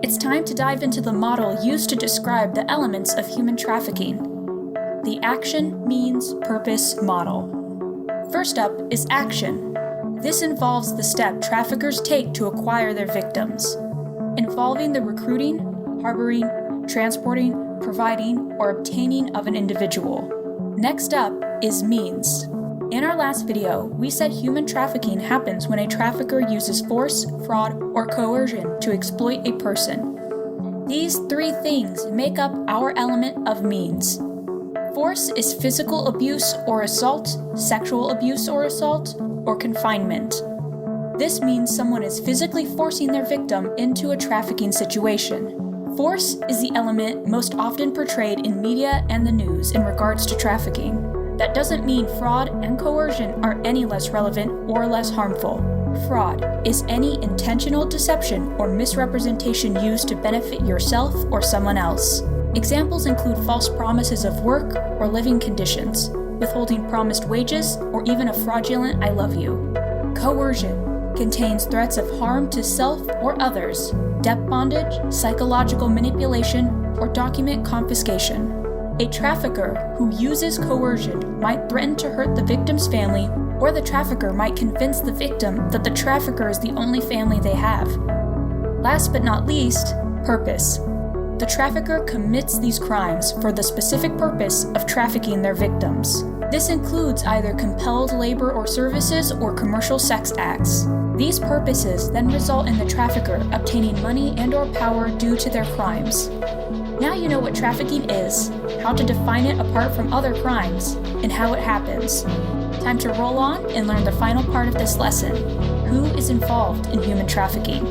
It's time to dive into the model used to describe the elements of human trafficking, the action, means, purpose model. First up is action. This involves the step traffickers take to acquire their victims, involving the recruiting, harboring, transporting, providing, or obtaining of an individual. Next up is means. In our last video, we said human trafficking happens when a trafficker uses force, fraud, or coercion to exploit a person. These three things make up our element of means. Force is physical abuse or assault, sexual abuse or assault, or confinement. This means someone is physically forcing their victim into a trafficking situation. Force is the element most often portrayed in media and the news in regards to trafficking. That doesn't mean fraud and coercion are any less relevant or less harmful. Fraud is any intentional deception or misrepresentation used to benefit yourself or someone else. Examples include false promises of work or living conditions, withholding promised wages, or even a fraudulent "I love you." Coercion contains threats of harm to self or others, debt bondage, psychological manipulation, or document confiscation. A trafficker who uses coercion might threaten to hurt the victim's family, or the trafficker might convince the victim that the trafficker is the only family they have. Last but not least, purpose. The trafficker commits these crimes for the specific purpose of trafficking their victims. This includes either compelled labor or services or commercial sex acts. These purposes then result in the trafficker obtaining money and/or power due to their crimes. Now you know what trafficking is, how to define it apart from other crimes, and how it happens. Time to roll on and learn the final part of this lesson: who is involved in human trafficking.